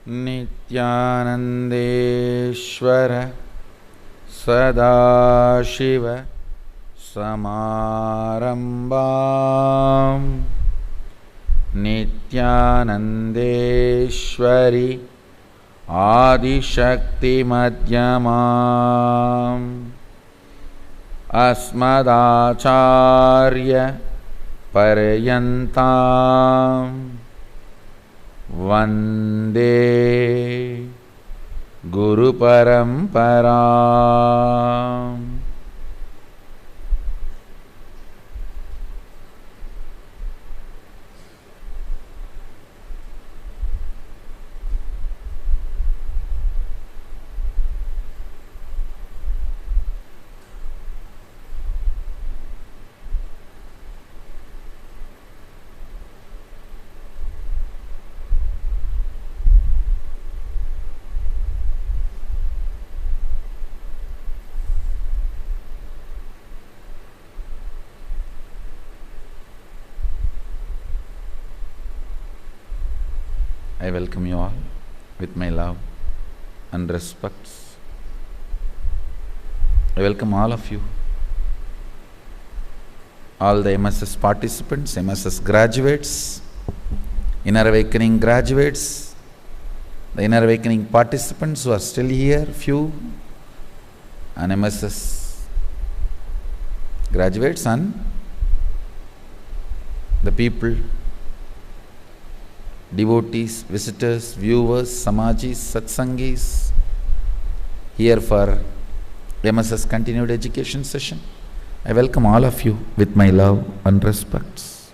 नित्यानन्देश्वर सदाशिव समारम्भां नित्यानन्देश्वरि आदिशक्तिमध्यमाम् अस्मदाचार्य पर्यन्तां वन्दे गुरुपरम्पराम्। I welcome you all with my love and respects. I welcome all of you, all the MSS participants, MSS graduates, Inner Awakening graduates, the Inner Awakening participants who are still here, few, and MSS graduates and the people, devotees, visitors, viewers, samajis, satsangis, here for MSS continued education session. I welcome all of you with my love and respects.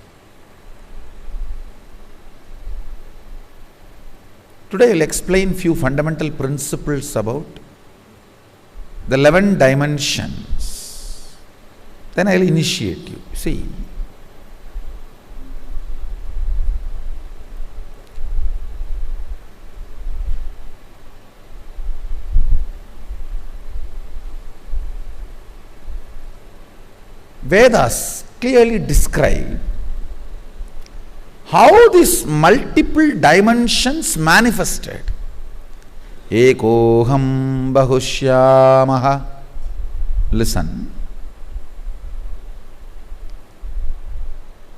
Today I will explain few fundamental principles about the 11 dimensions. Then I will initiate you. See, Vedas clearly describe how these multiple dimensions manifested. Ekoham bahushyamaha. Listen.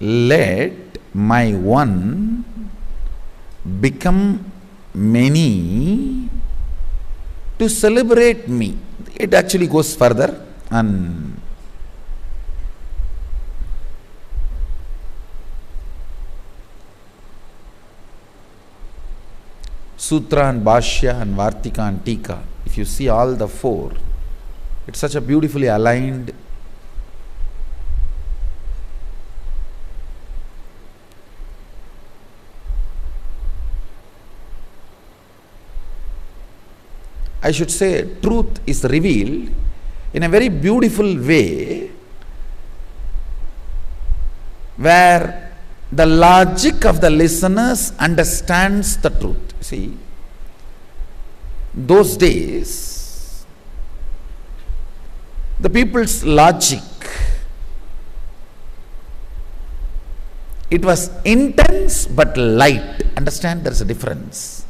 Let my one become many to celebrate me. It actually goes further and Sutra and Bhashya and Vartika and Tika, if you see all the four, it's such a beautifully aligned. I should say, truth is revealed in a very beautiful way, where the logic of the listeners understands the truth. See, those days, the people's logic, it was intense but light. Understand, there is a difference.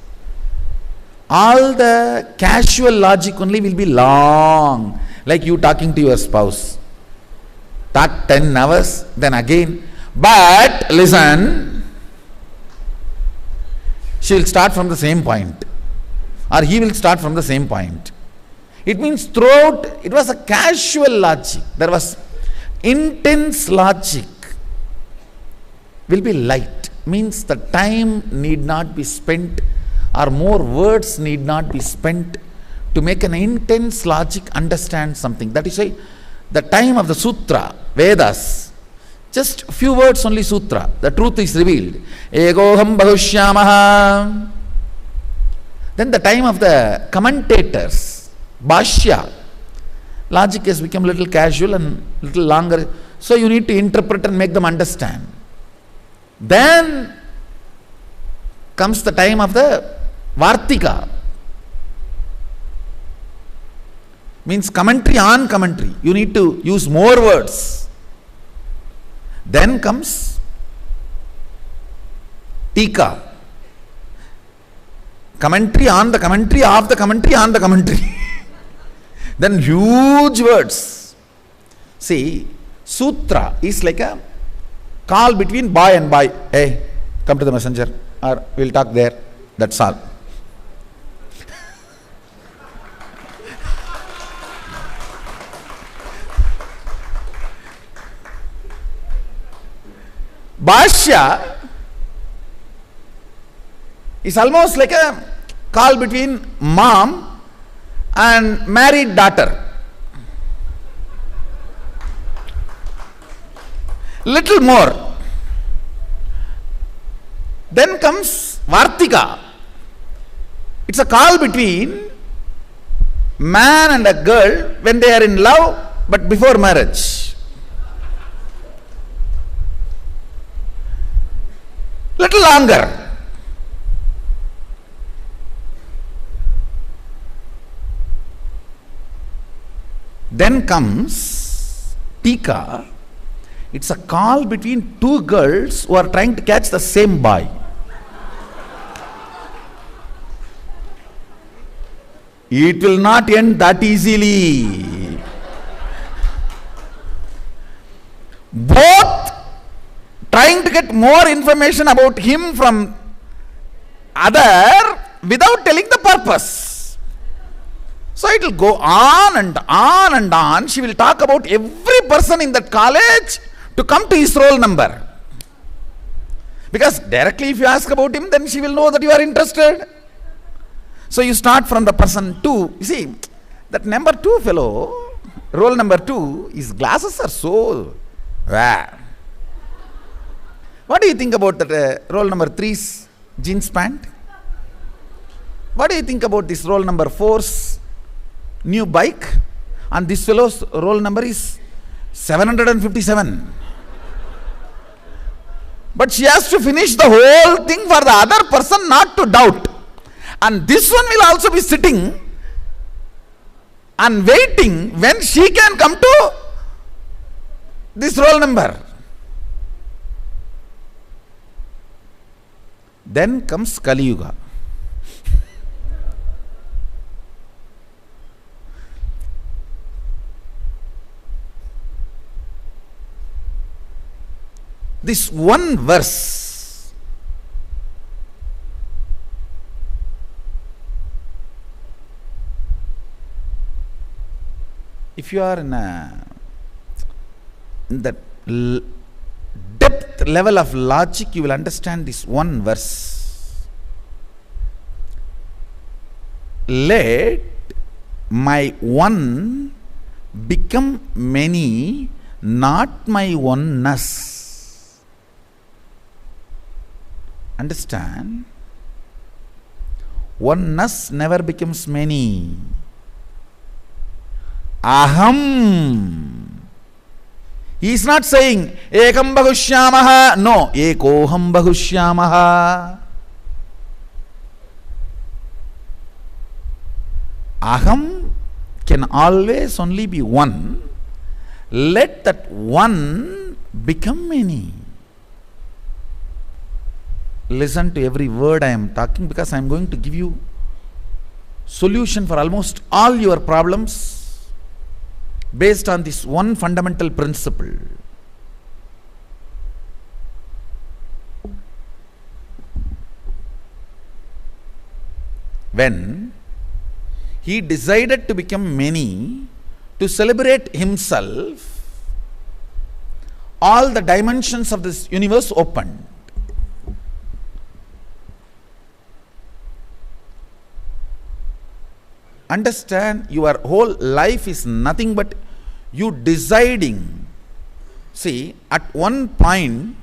All the casual logic only will be long, like you talking to your spouse. Talk 10 hours, then again. But listen, she will start from the same point, or he will start from the same point. It means throughout, it was a casual logic. There was intense logic. Will be light. Means the time need not be spent, or more words need not be spent to make an intense logic understand something. That is why the time of the sutra, Vedas, just few words only sutra, the truth is revealed. Egoham bahushyamaha. Then the time of the commentators, Bhashya, logic has become little casual and little longer. So you need to interpret and make them understand. Then comes the time of the Vartika. Means commentary on commentary. You need to use more words. Then comes Tika. commentary on the commentary of the commentary on the commentary. Then huge words. See, sutra is like a call between boy and boy. Hey, come to the messenger, or we'll talk there. That's all. Bhashya is almost like a call between mom and married daughter. Little more. Then comes Vartika. It's a call between man and a girl when they are in love but before marriage. Little longer. Then comes Tika. It's a call between two girls who are trying to catch the same boy. It will not end that easily. Both trying to get more information about him from other without telling the purpose. So it will go on and on and on. She will talk about every person in that college to come to his roll number. Because directly if you ask about him, then she will know that you are interested. So you start from the person 2. You see, that number 2 fellow, roll number 2, his glasses are so rare. What do you think about that roll number 3's jeans pant? What do you think about this roll number 4's new bike? And this fellow's roll number is 757. But she has to finish the whole thing for the other person not to doubt. And this one will also be sitting and waiting when she can come to this roll number. Then comes Kali Yuga. This one verse if you are in that depth level of logic, you will understand this one verse. Let my one become many, not my oneness. Understand? Oneness never becomes many. Aham. He is not saying ekam bahushyamaha. No, ekoham bahushyamaha. Aham can always only be one. Let that one become many. Listen to every word I am talking, because I am going to give you solution for almost all your problems based on this one fundamental principle. When he decided to become many, to celebrate himself, all the dimensions of this universe opened. Understand, your whole life is nothing but you deciding. See, at one point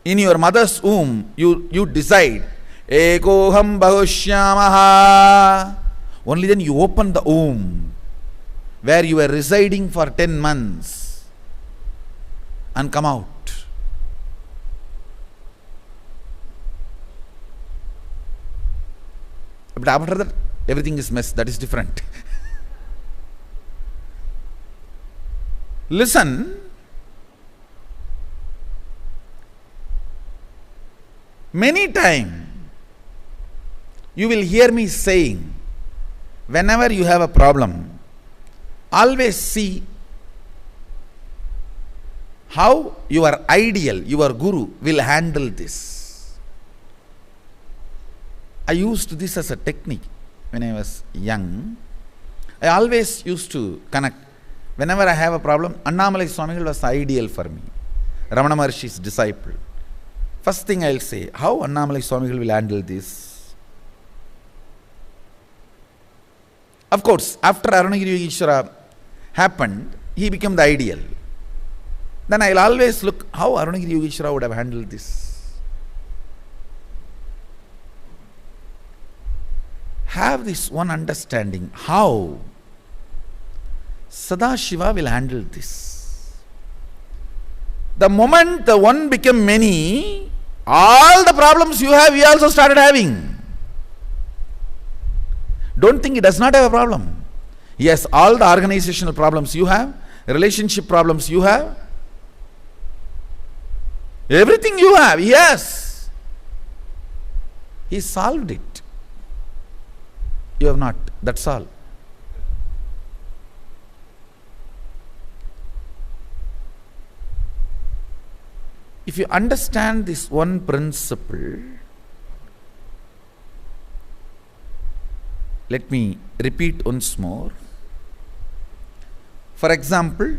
in your mother's womb, you decide, Ekoham bahushyamaha. Only then you open the womb where you were residing for 10 months and come out. But after that, everything is mess. That is different. Listen. Many times, you will hear me saying, whenever you have a problem, always see how your ideal, your guru will handle this. I used this as a technique when I was young. I always used to connect. Whenever I have a problem, Annamalai Swamigal was ideal for me. Ramana Maharshi's disciple. First thing I will say, how Annamalai Swamigal will handle this? Of course, after Arunagiri Yogeshwara happened, he became the ideal. Then I will always look how Arunagiri Yogeshwara would have handled this. Have this one understanding how Sadashiva will handle this. The moment the one became many, all the problems you have, he also started having. Don't think he does not have a problem. Yes, all the organizational problems you have, relationship problems you have, everything you have, yes. He solved it. You have not. That's all. If you understand this one principle, let me repeat once more. For example,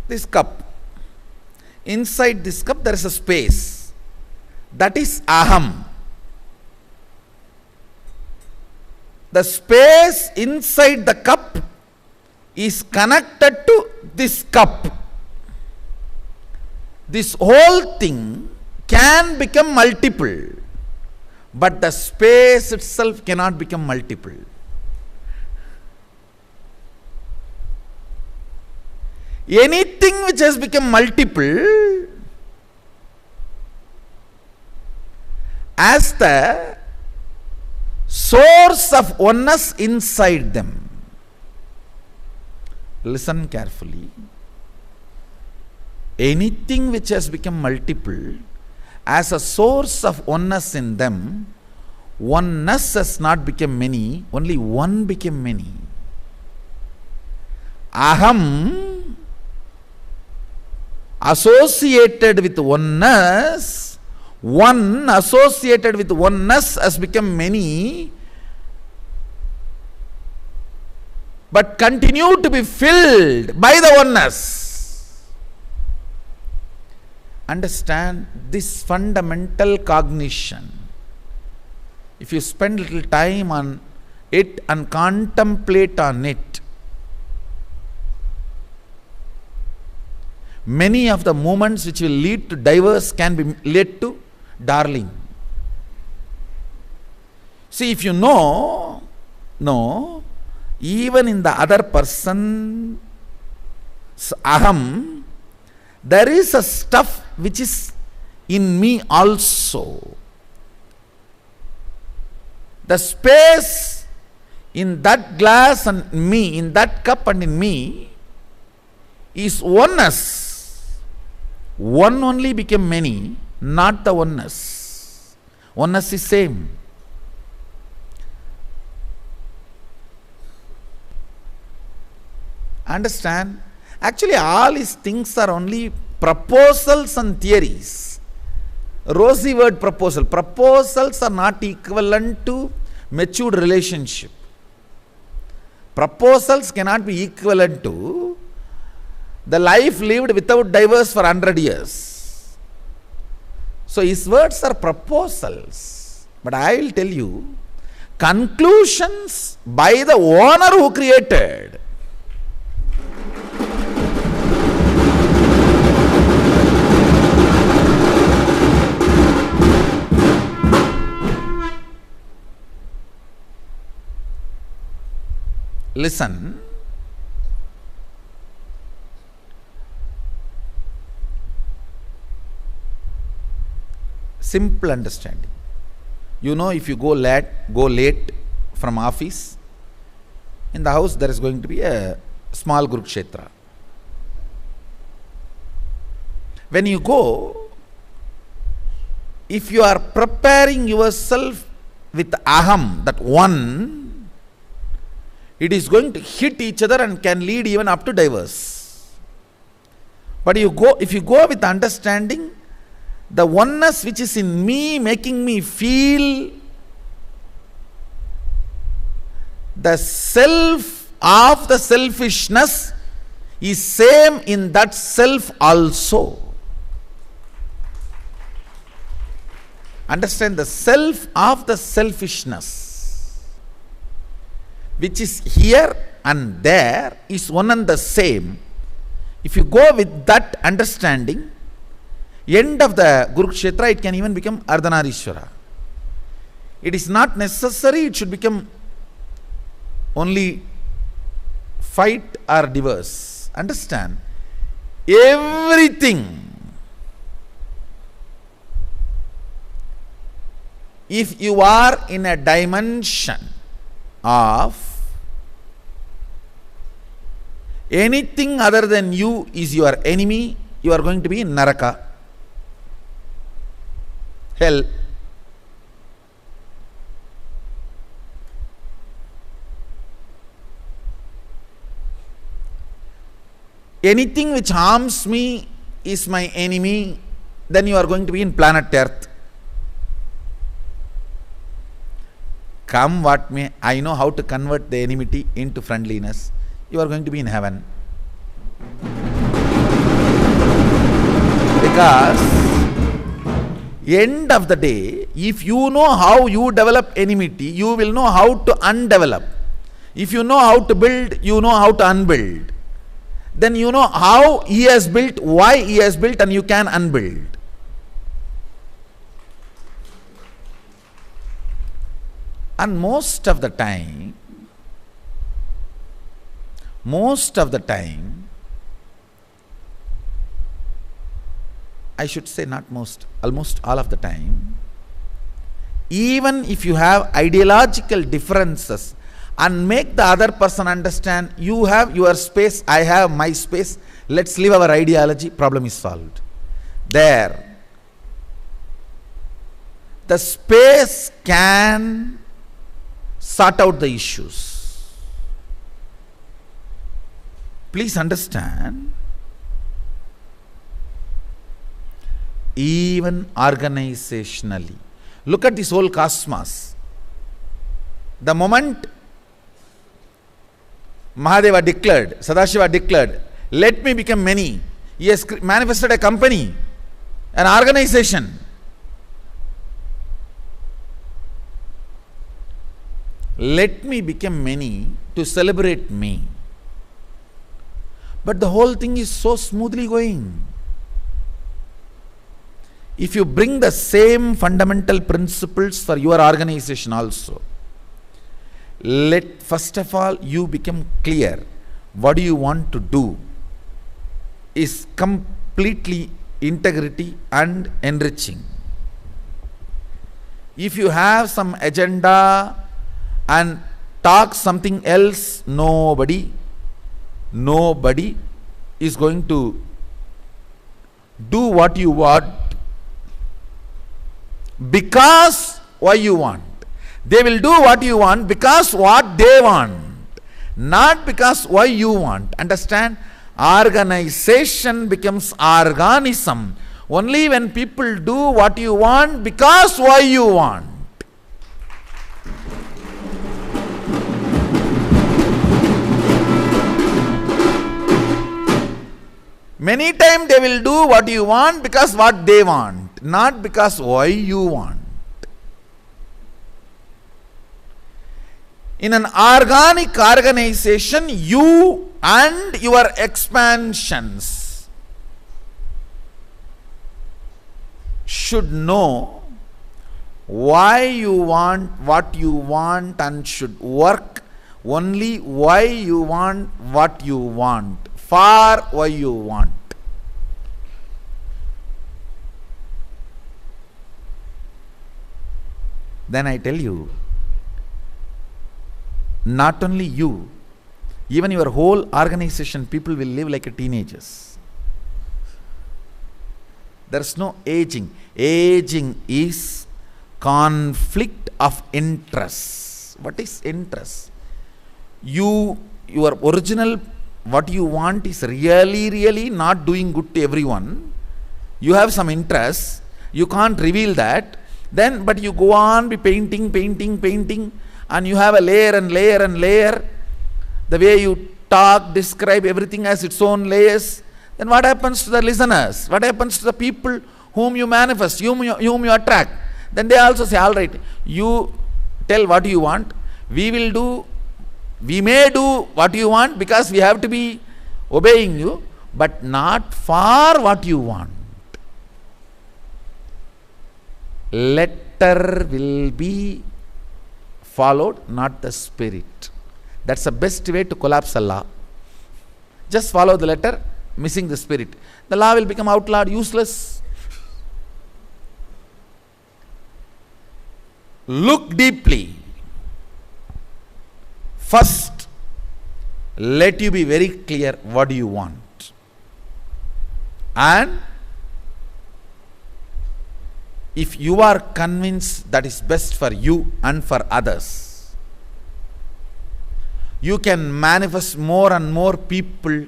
this cup. Inside this cup there is a space. That is aham. The space inside the cup is connected to this cup. This whole thing can become multiple, but the space itself cannot become multiple. Anything which has become multiple, as the source of oneness inside them. Listen carefully. Anything which has become multiple, as a source of oneness in them, oneness has not become many, only one became many. Aham associated with oneness, one associated with oneness has become many, but continue to be filled by the oneness. Understand this fundamental cognition. If you spend little time on it and contemplate on it, many of the movements which will lead to divorce can be led to darling. See, if you know, even in the other person's aham, there is a stuff which is in me also. The space in that glass and me, in that cup and in me, is oneness. One only became many, not the oneness. Oneness is same. Understand? Actually, all these things are only proposals and theories. Rosy word proposal. Proposals are not equivalent to matured relationship. Proposals cannot be equivalent to the life lived without divorce for 100 years. So his words are proposals. But I will tell you, conclusions by the owner who created. Listen. Simple understanding. You know, if you go late from office, in the house there is going to be a small Kurukshetra. When you go, if you are preparing yourself with aham, that one, it is going to hit each other and can lead even up to divorce. But if you go with understanding, the oneness which is in me making me feel the self of the selfishness is same in that self also. Understand, the self of the selfishness which is here and there is one and the same. If you go with that understanding, end of the Kurukshetra, it can even become Ardhanarishwara. It is not necessary it should become only fight or divorce. Understand, everything, if you are in a dimension of anything other than you is your enemy, you are going to be in Naraka, hell. Anything which harms me is my enemy, then you are going to be in planet Earth. Come what may, I know how to convert the enmity into friendliness. You are going to be in heaven. Because end of the day, if you know how you develop enmity, you will know how to undevelop. If you know how to build, you know how to unbuild. Then you know how he has built, why he has built, and you can unbuild. And most of the time, I should say not most, almost all of the time, even if you have ideological differences and make the other person understand, you have your space, I have my space, let's leave our ideology, problem is solved. There, the space can sort out the issues. Please understand, even organizationally, look at this whole cosmos. The moment Mahadeva declared, Sadashiva declared, let me become many, he has manifested a company, an organization. Let me become many to celebrate me. But the whole thing is so smoothly going. If you bring the same fundamental principles for your organization also, let first of all you become clear what do you want to do is completely integrity and enriching. If you have some agenda and talk something else, nobody is going to do what you want because why you want. They will do what you want because what they want, not because why you want. Understand? Organization becomes organism only when people do what you want because why you want. Many times they will do what you want because what they want, not because why you want. In an organic organization, you and your expansions should know why you want what you want and should work only why you want what you want, for why you want. Then I tell you, not only you, even your whole organization, people will live like teenagers. There's no aging. Aging is conflict of interest. What is interest? Your original, what you want is really not doing good to everyone. You have some interest. You can't reveal that. Then, but you go on be painting, and you have a layer and layer. The way you talk, describe everything as its own layers. Then what happens to the listeners? What happens to the people whom you manifest, whom you attract? Then they also say, all right, you tell what you want. We may do what you want because we have to be obeying you, but not for what you want. Letter will be followed, not the spirit. That's the best way to collapse a law. Just follow the letter, missing the spirit. The law will become outlawed, useless. Look deeply. First, let you be very clear what do you want. And if you are convinced that is best for you and for others, you can manifest more and more people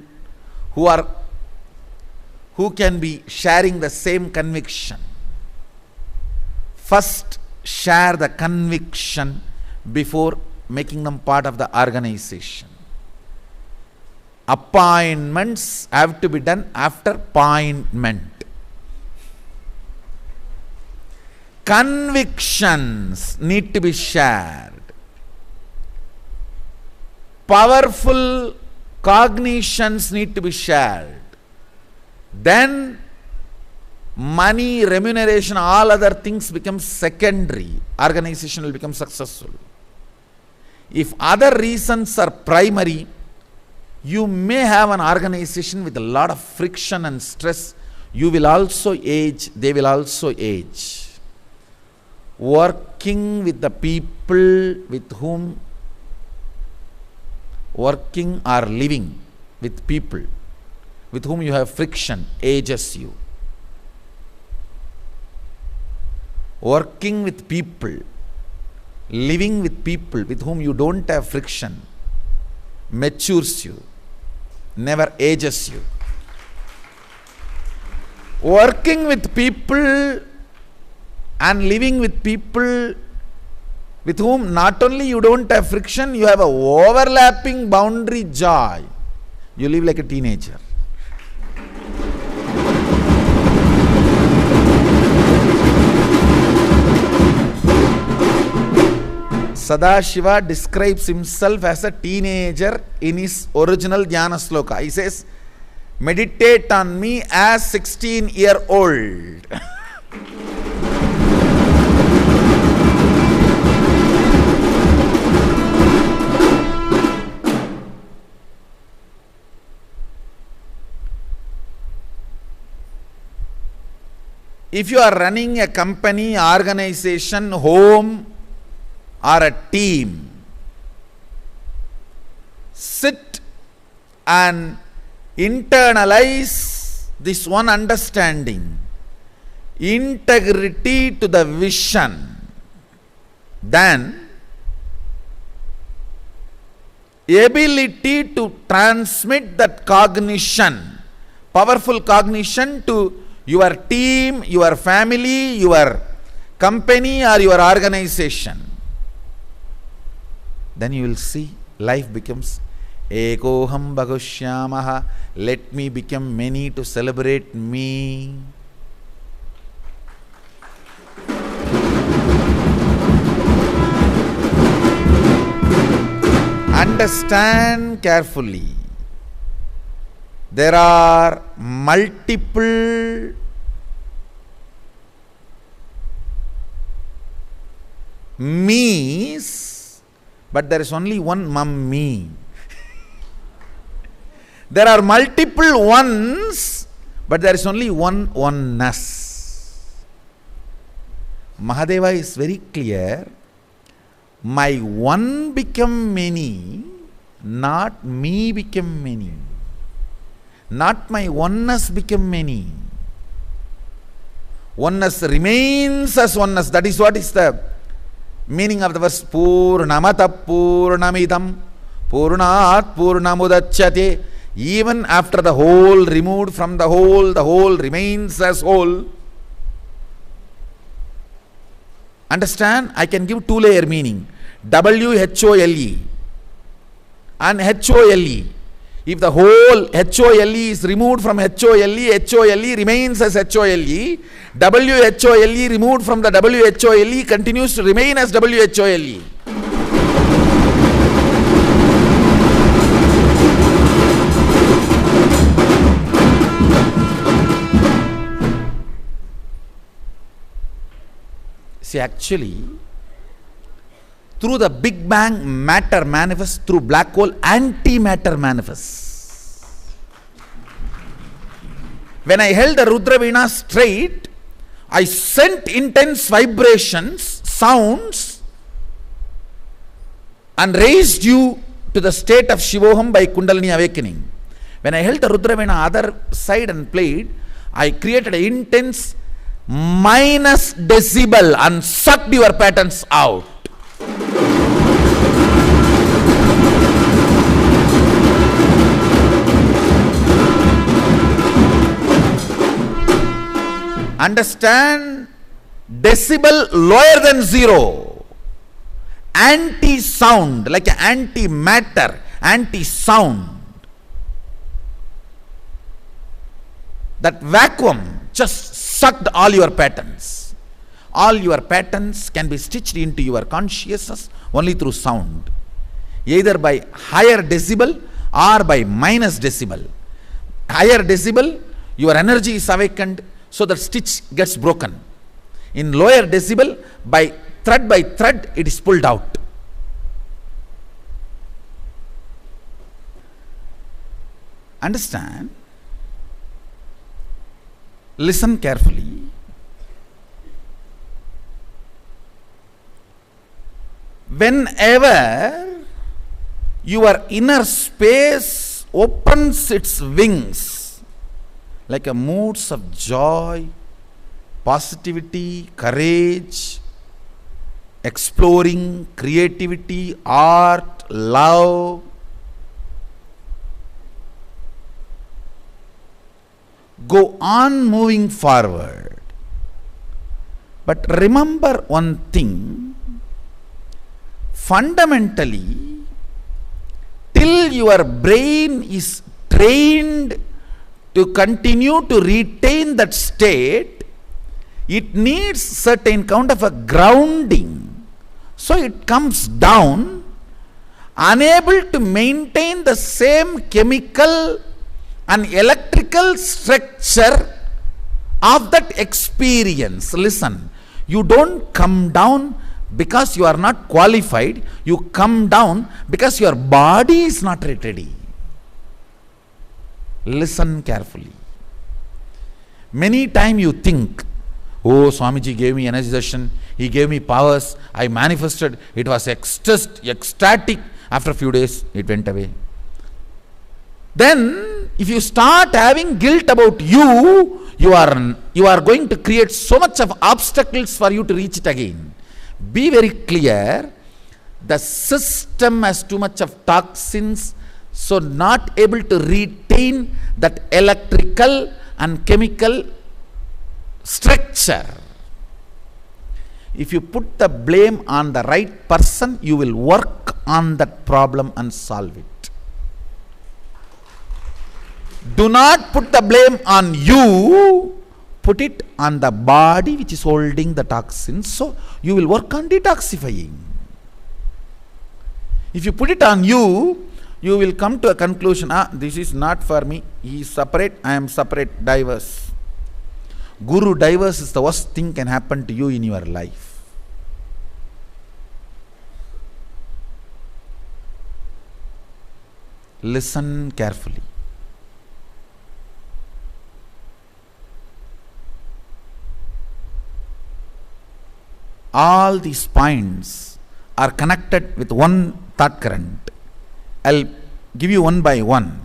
who can be sharing the same conviction. First, share the conviction before making them part of the organization. Appointments have to be done after appointment. Convictions need to be shared. Powerful cognitions need to be shared. Then money, remuneration, all other things become secondary. Organization will become successful. If other reasons are primary, you may have an organization with a lot of friction and stress. You will also age, they will also age. Working with the people with whom working or living with people with whom you have friction ages you. Working with people, living with people with whom you don't have friction matures you, never ages you. Working with people and living with people with whom not only you don't have friction, you have a overlapping boundary joy. You live like a teenager. Sadashiva describes himself as a teenager in his original Dhyana Sloka. He says, meditate on me as 16-year-old. If you are running a company, organization, home, or a team, sit and internalize this one understanding, integrity to the vision, then ability to transmit that cognition, powerful cognition to your team, your family, your company or your organization. Then you will see life becomes Ekoham Bhagushyamaha. Let me become many to celebrate me. Understand carefully. There are multiple me's, but there is only one mummy. There are multiple ones, but there is only one oneness. Mahadeva is very clear. My one become many, not me become many. Not my oneness become many. Oneness remains as oneness. That is what is the meaning of the verse. Purnamata Purnamidam Purnat Purnamudachyate. Even after the whole removed from the whole remains as whole. Understand? I can give two-layer meaning. WHOLE and HOLE. If the whole HOLE is removed from HOLE, HOLE remains as HOLE. WHOLE removed from the WHOLE continues to remain as WHOLE. See, actually, through the Big Bang, matter manifests. Through black hole, antimatter manifests. When I held the Rudra Veena straight, I sent intense vibrations, sounds, and raised you to the state of Shivoham by Kundalini awakening. When I held the Rudra Veena other side and played, I created an intense minus decibel and sucked your patterns out. Understand? Decibel lower than zero. Anti-sound, like anti-matter, anti-sound. That vacuum just sucked all your patterns. All your patterns can be stitched into your consciousness only through sound. Either by higher decibel or by minus decibel. Higher decibel, your energy is awakened, so that stitch gets broken. In lower decibel, by thread, it is pulled out. Understand? Listen carefully. Whenever your inner space opens its wings, like a moods of joy, positivity, courage, exploring, creativity, art, love, go on moving forward. But remember one thing, fundamentally, till your brain is trained to continue to retain that state, it needs certain kind of a grounding. So it comes down, unable to maintain the same chemical and electrical structure of that experience. Listen, you don't come down because you are not qualified, you come down because your body is not ready. Listen carefully. Many times you think, oh, Swamiji gave me energy session, he gave me powers, I manifested, it was ecstatic. After a few days, it went away. Then, if you start having guilt about you are going to create so much of obstacles for you to reach it again. Be very clear, the system has too much of toxins, so not able to retain that electrical and chemical structure. If you put the blame on the right person, you will work on that problem and solve it. Do not put the blame on you, put it on the body which is holding the toxins, so you will work on detoxifying. If you put it on you, you will come to a conclusion, this is not for me, he is separate, I am separate, diverse. Guru diverse is the worst thing can happen to you in your life. Listen carefully. All these points are connected with one thought current. I'll give you one by one.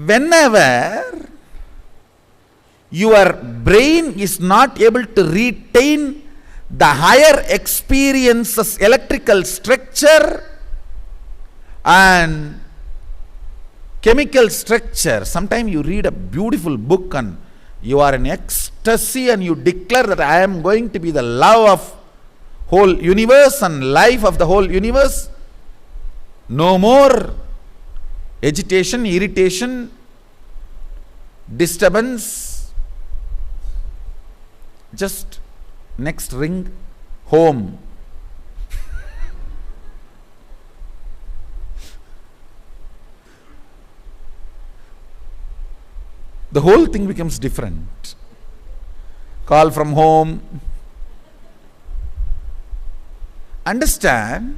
Whenever your brain is not able to retain the higher experiences, electrical structure and chemical structure. Sometimes you read a beautiful book and you are in ecstasy and you declare that I am going to be the love of whole universe and life of the whole universe. No more agitation, irritation, disturbance. Just next ring, home. The whole thing becomes different. Call from home. Understand?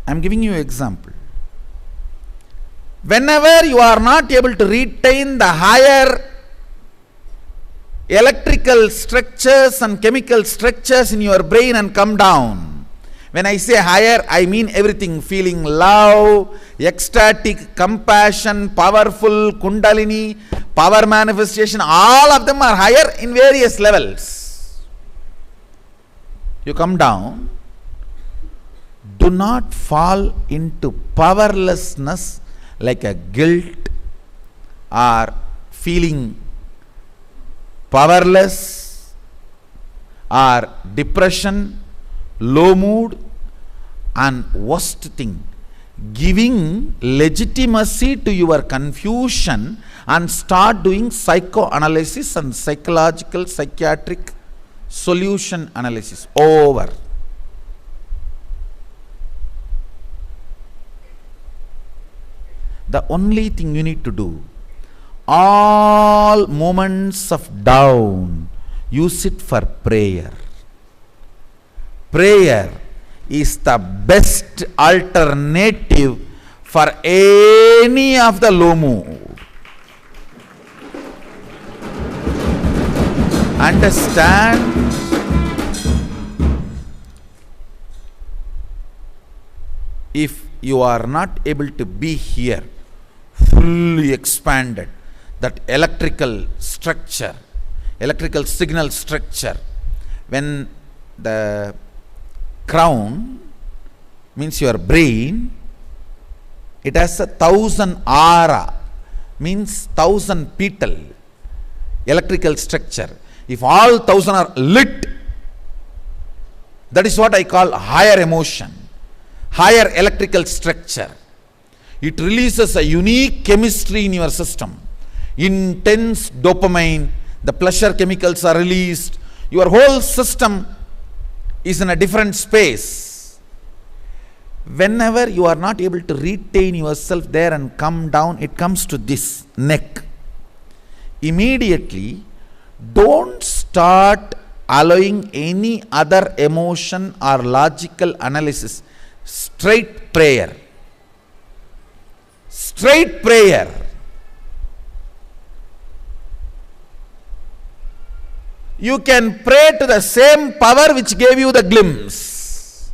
I am giving you an example. Whenever you are not able to retain the higher electrical structures and chemical structures in your brain and come down. When I say higher, I mean everything. Feeling love, ecstatic, compassion, powerful, kundalini, power manifestation, all of them are higher in various levels. You come down. Do not fall into powerlessness like a guilt or feeling powerless or depression, low mood, and worst thing, giving legitimacy to your confusion and start doing psychoanalysis and psychological, psychiatric solution analysis. Over. The only thing you need to do, all moments of down, use it for prayer. Prayer is the best alternative for any of the low mood. Understand? If you are not able to be here, fully expanded, that electrical structure, electrical signal structure, when the crown means your brain, it has 1,000 aura, means 1,000 petal electrical structure. If all 1,000 are lit, that is what I call higher emotion, higher electrical structure. It releases a unique chemistry in your system. Intense dopamine, the pleasure chemicals are released. Your whole system is in a different space. Whenever you are not able to retain yourself there and come down, it comes to this neck. Immediately, don't start allowing any other emotion or logical analysis. Straight prayer. Straight prayer. You can pray to the same power which gave you the glimpse,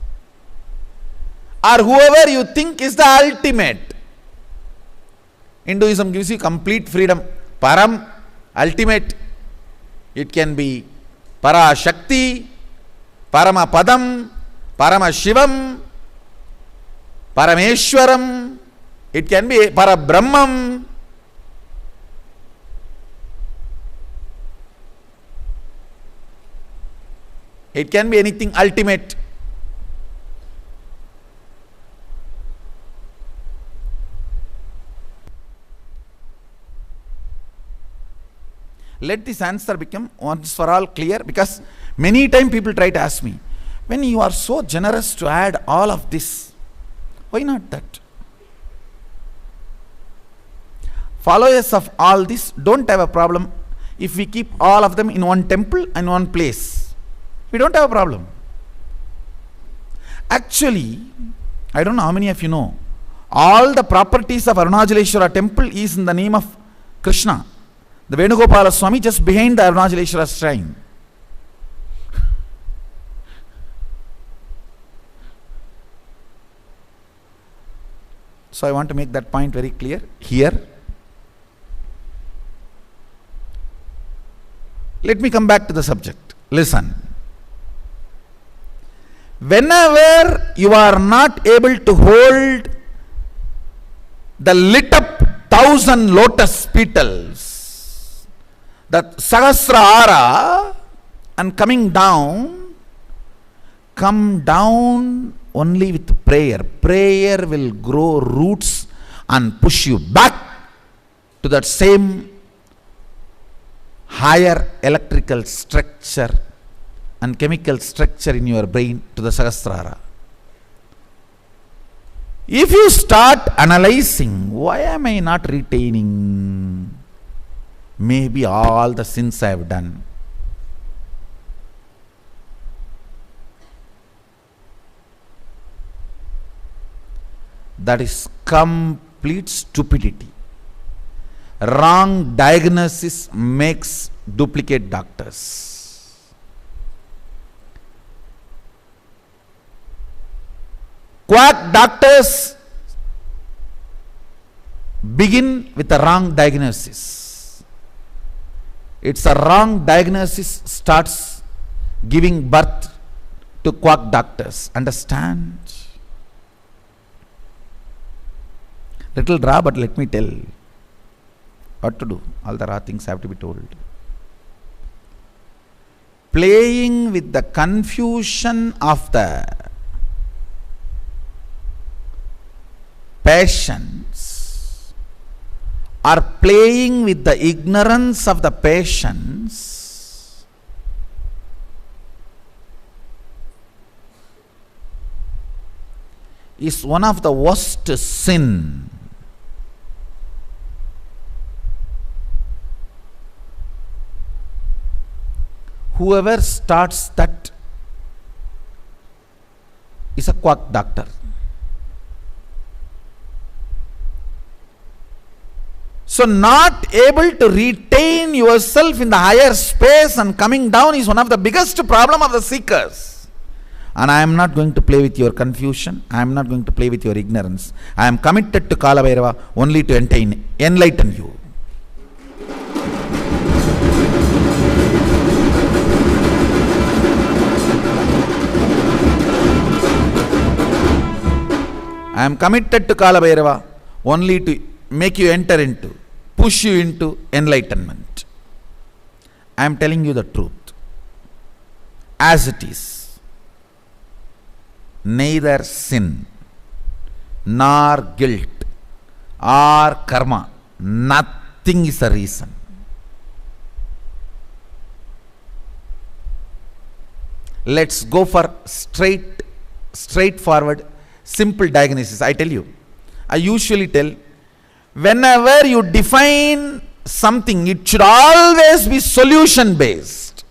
or whoever you think is the ultimate. Hinduism gives you complete freedom. Param, ultimate. It can be Para Shakti, Parama Padam, Parama Shivam, Parameshwaram. It can be Para Brahmam. It can be anything ultimate. Let this answer become once for all clear, because many times people try to ask me, when you are so generous to add all of this, why not that? Followers of all this don't have a problem if we keep all of them in one temple and one place. We don't have a problem. Actually, I don't know how many of you know, all the properties of Arunachaleshwara temple is in the name of Krishna. The Venugopala Swami just behind the Arunachaleshwara shrine. So I want to make that point very clear here. Let me come back to the subject. Listen. Whenever you are not able to hold the lit up 1,000 lotus petals, that Sahasrara, and come down only with prayer. Prayer will grow roots and push you back to that same higher electrical structure and chemical structure in your brain, to the Sahasrara. If you start analyzing, why am I not retaining? Maybe all the sins I have done. That is complete stupidity. Wrong diagnosis makes duplicate doctors. Quack doctors begin with a wrong diagnosis. It's a wrong diagnosis starts giving birth to quack doctors. Understand? Little raw, but let me tell what to do. All the raw things have to be told. Playing with the confusion of the patients, or playing with the ignorance of the patients, is one of the worst sin. Whoever starts that is a quack doctor. So not able to retain yourself in the higher space and coming down is one of the biggest problem of the seekers. And I am not going to play with your confusion. I am not going to play with your ignorance. I am committed to Kala Bhairava only to enlighten you. I am committed to Kala Bhairava only to make you enter into, push you into enlightenment. I am telling you the truth as it is. Neither sin nor guilt or karma, nothing is a reason. Let's go for straightforward, simple diagnosis. I tell you, I usually tell, whenever you define something, it should always be solution based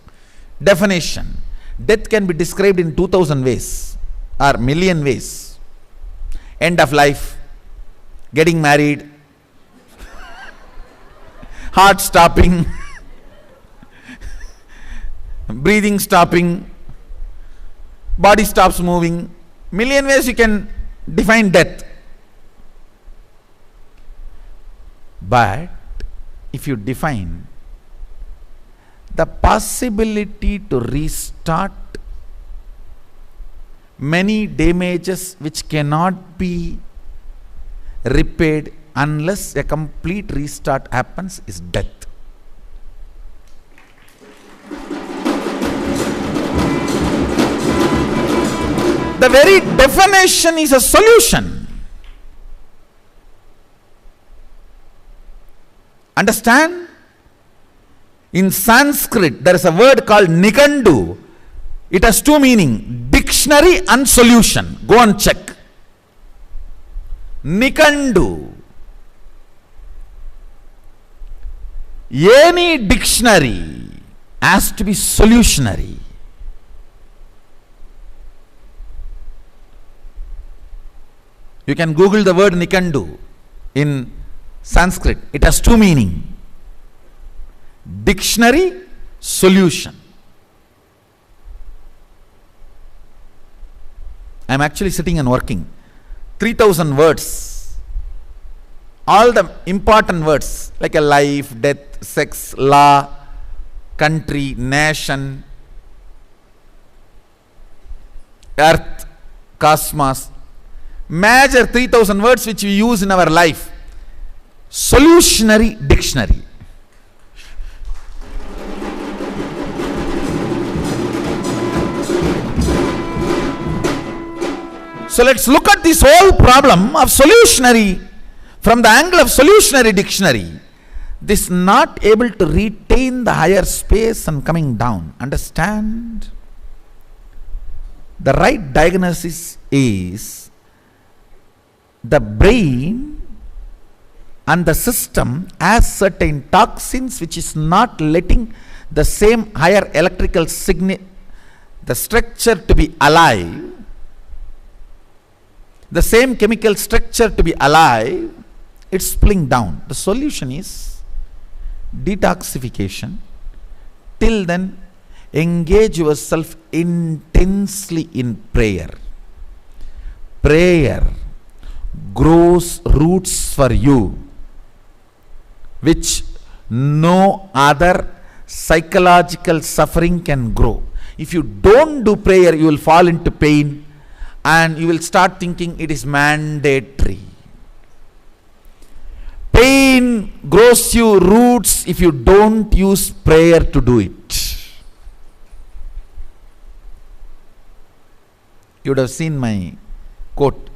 definition. Death can be described in 2000 ways or million ways. End of life, getting married, heart stopping, breathing stopping, body stops moving. Million ways you can define death. But if you define the possibility to restart many damages which cannot be repaired unless a complete restart happens, is death. The very definition is a solution. Understand? In Sanskrit, there is a word called Nikandu. It has two meanings, dictionary and solution. Go and check. Nikandu. Any dictionary has to be solutionary. You can Google the word Nikandu in Sanskrit. It has two meanings. Dictionary, solution. I am actually sitting and working. 3000 words all the important words like a life, death, sex, law, country, nation, earth, cosmos, major 3000 words which we use in our life. Solutionary dictionary. So let's look at this whole problem of solutionary from the angle of solutionary dictionary. This not able to retain the higher space and coming down. Understand? The right diagnosis is the brain and the system has certain toxins which is not letting the same higher electrical signal, the structure to be alive, the same chemical structure to be alive, it's pulling down. The solution is detoxification. Till then, engage yourself intensely in prayer. Prayer grows roots for you which no other psychological suffering can grow. If you don't do prayer, you will fall into pain and you will start thinking it is mandatory. Pain grows you roots if you don't use prayer to do it. You would have seen my quote.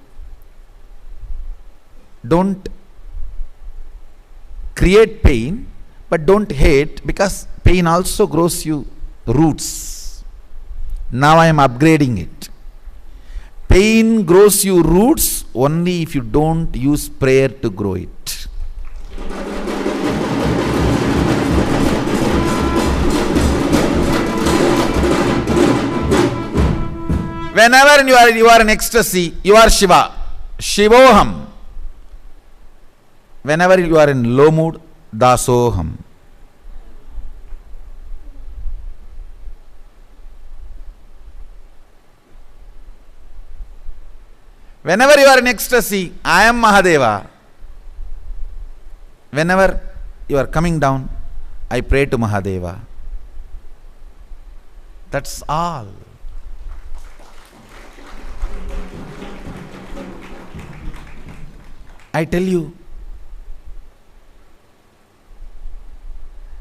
Don't create pain, but don't hate, because pain also grows you roots. Now I am upgrading it. Pain grows you roots only if you don't use prayer to grow it. Whenever you are in ecstasy, you are Shiva. Shivoham. Whenever you are in low mood, Dasoham. Whenever you are in ecstasy, I am Mahadeva. Whenever you are coming down, I pray to Mahadeva. That's all. I tell you,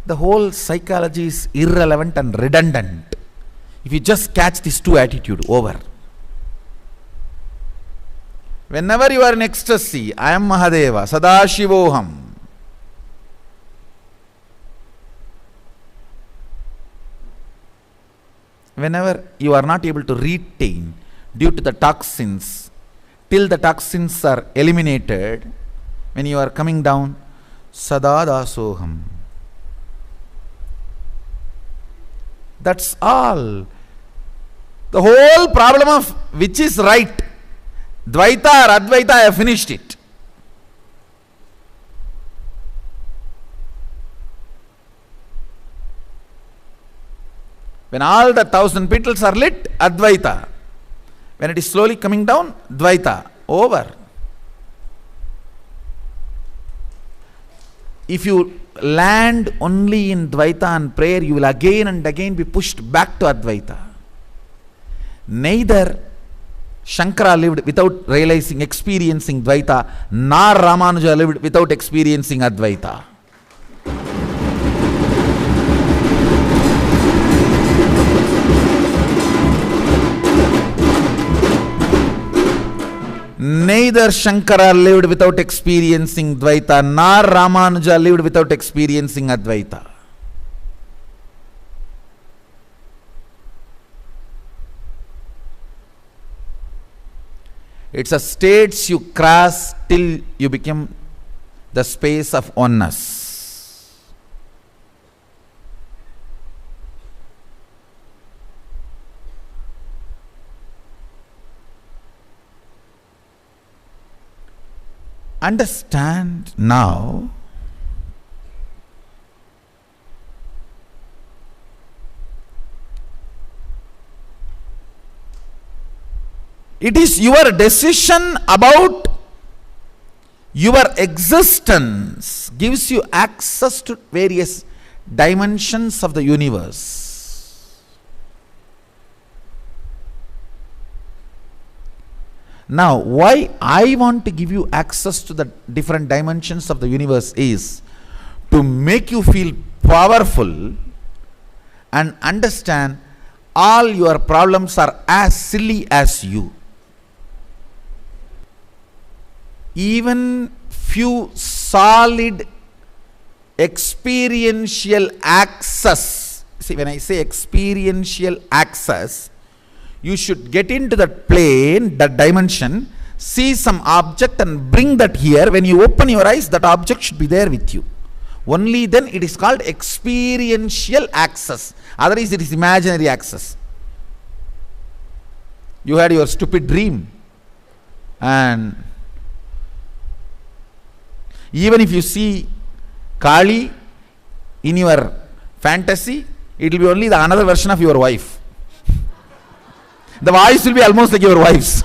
the whole psychology is irrelevant and redundant if you just catch these two attitudes over. Whenever you are in ecstasy, I am Mahadeva, Sadashivoham. Whenever you are not able to retain due to the toxins, till the toxins are eliminated, when you are coming down, Sadadasoham. That's all. The whole problem of which is right, Dvaita or Advaita, I have finished it. When all the 1000 petals are lit, Advaita. When it is slowly coming down, Dvaita. Over. If you land only in Dvaita and prayer, you will again and again be pushed back to Advaita. Neither Shankara lived without realizing, experiencing Dvaita, nor Ramanuja lived without experiencing Advaita. Neither Shankara lived without experiencing Dvaita, nor Ramanuja lived without experiencing Advaita. It's a states you cross till you become the space of oneness. Understand now, it is your decision about Your existence gives you access to various dimensions of the universe. Now, why I want to give you access to the different dimensions of the universe is to make you feel powerful and understand all your problems are as silly as you. Even few solid experiential access, see, when I say experiential access, you should get into that plane, that dimension, see some object and bring that here. When you open your eyes, that object should be there with you. Only then it is called experiential access. Otherwise it is imaginary access. You had your stupid dream, and even if you see Kali in your fantasy, it will be only the another version of your wife. The voice will be almost like your wife's.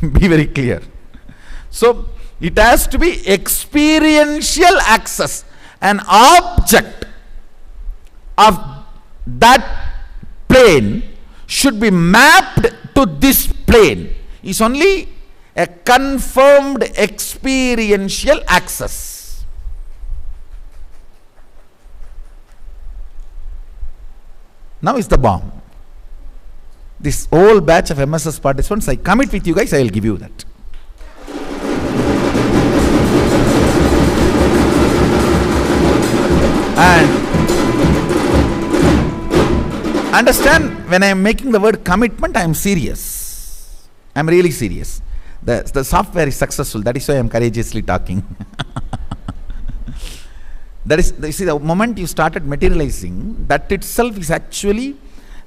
Be very clear. So it has to be experiential access. An object of that plane should be mapped to this plane. Is only a confirmed experiential access. Now is the bomb. This whole batch of MSS participants, I commit with you guys, I will give you that. And understand, when I am making the word commitment, I am serious. I am really serious. The software is successful. That is why I am courageously talking. That is, you see, the moment you started materializing, that itself is actually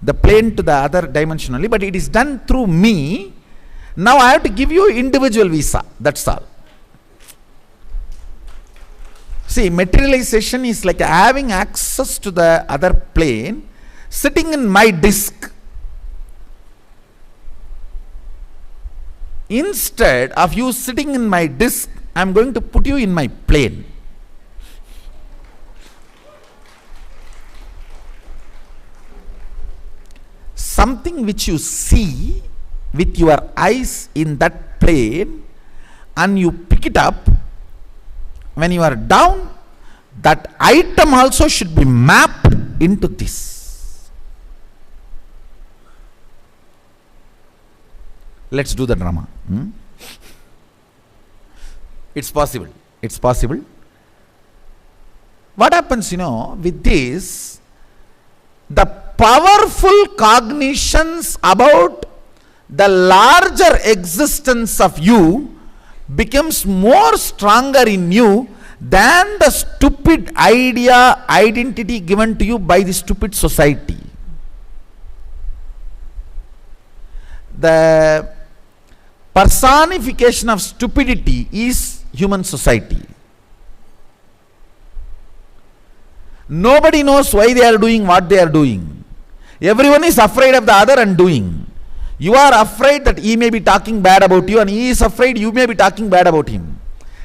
the plane to the other dimension only, but it is done through me. Now I have to give you individual visa. That's all. See, materialization is like having access to the other plane, sitting in my disk. Instead of you sitting in my disk, I am going to put you in my plane. Something which you see with your eyes in that plane, and you pick it up, when you are down, that item also should be mapped into this. Let's do the drama. It's possible. It's possible. What happens, with this, the powerful cognitions about the larger existence of you becomes more stronger in you than the stupid identity given to you by the stupid society. The personification of stupidity is human society. Nobody knows why they are doing what they are doing. Everyone is afraid of the other and doing. You are afraid that he may be talking bad about you, and he is afraid you may be talking bad about him.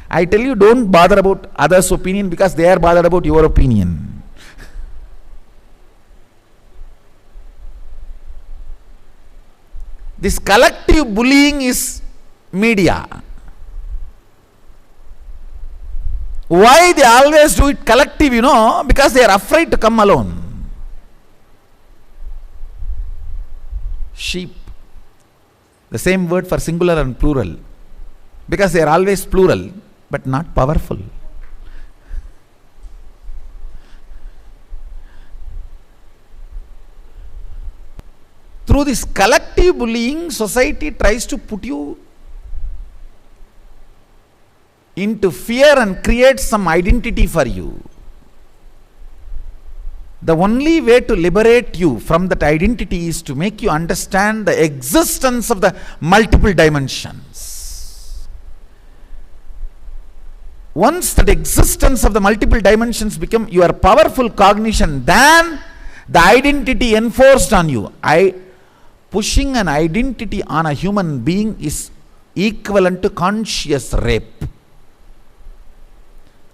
I tell you, don't bother about others' opinion, because they are bothered about your opinion. This collective bullying is media. Why they always do it collective, because they are afraid to come alone. Sheep. The same word for singular and plural. Because they are always plural, but not powerful. Through this collective bullying, society tries to put you into fear and create some identity for you. The only way to liberate you from that identity is to make you understand the existence of the multiple dimensions. Once that existence of the multiple dimensions become your powerful cognition, then the identity enforced on you. Pushing an identity on a human being is equivalent to conscious rape.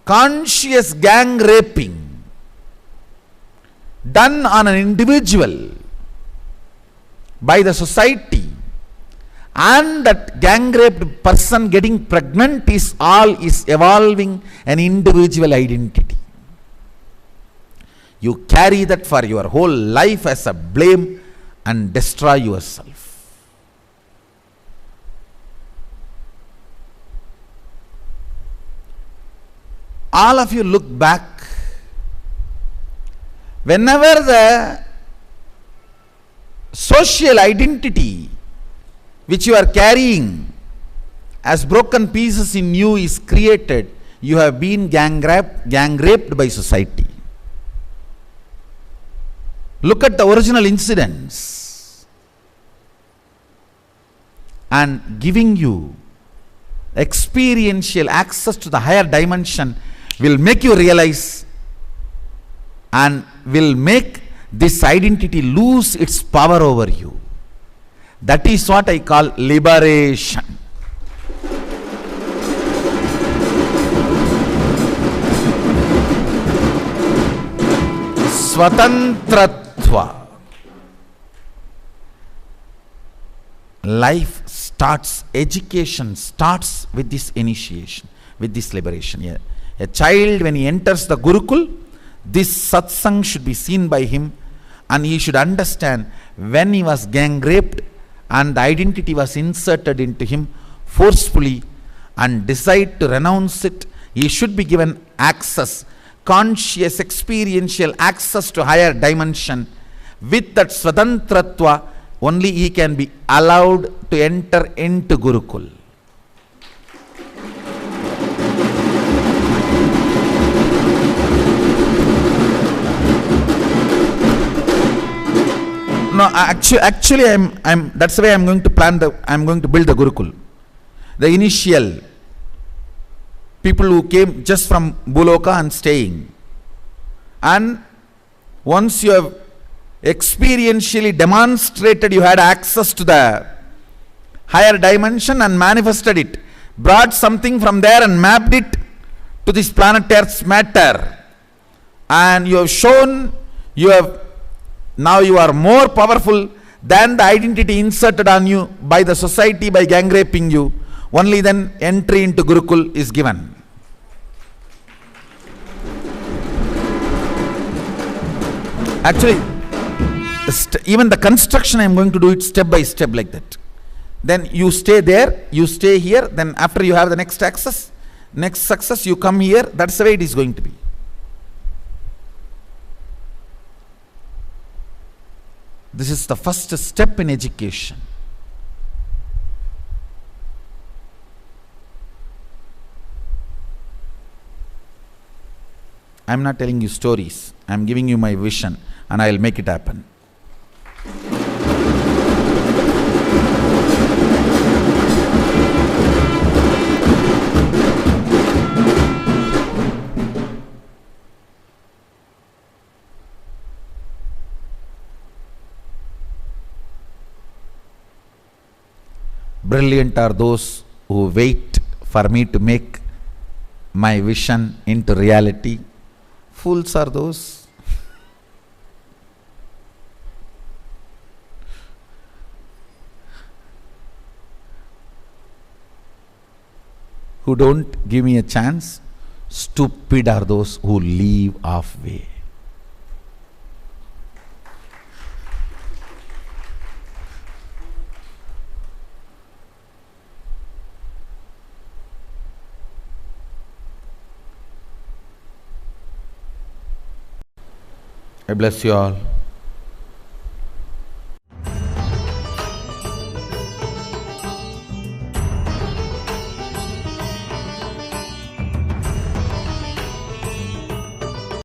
Conscious gang raping done on an individual by the society, and that gang raped person getting pregnant is evolving an individual identity. You carry that for your whole life as a blame and destroy yourself. All of you look back. Whenever the social identity which you are carrying as broken pieces in you is created, you have been gang raped by society. Look at the original incidents, and giving you experiential access to the higher dimension will make you realize and will make this identity lose its power over you. That is what I call liberation. Swatantratva. Life starts, education starts with this initiation, with this liberation. Yeah. A child, when he enters the Gurukul, this satsang should be seen by him, and he should understand when he was gang raped and the identity was inserted into him forcefully, and decide to renounce it. He should be given access, conscious experiential access to higher dimension. With that Swatantratva, only he can be allowed to enter into Gurukul. No, actually, I'm. That's the way I'm going to plan I'm going to build the Gurukul. The initial people who came just from Buloka and staying, and once you have experientially demonstrated you had access to the higher dimension and manifested it, brought something from there and mapped it to this planet Earth's matter, and you have shown now you are more powerful than the identity inserted on you by the society by gang raping you. Only then entry into Gurukul is given. Actually, even the construction I am going to do it step by step like that. Then you stay there, you stay here, then after you have the next access, next success, you come here. That's the way it is going to be. This is the first step in education. I am not telling you stories. I am giving you my vision, and I will make it happen. Brilliant are those who wait for me to make my vision into reality. Fools are those who don't give me a chance. Stupid are those who leave halfway. I bless you all.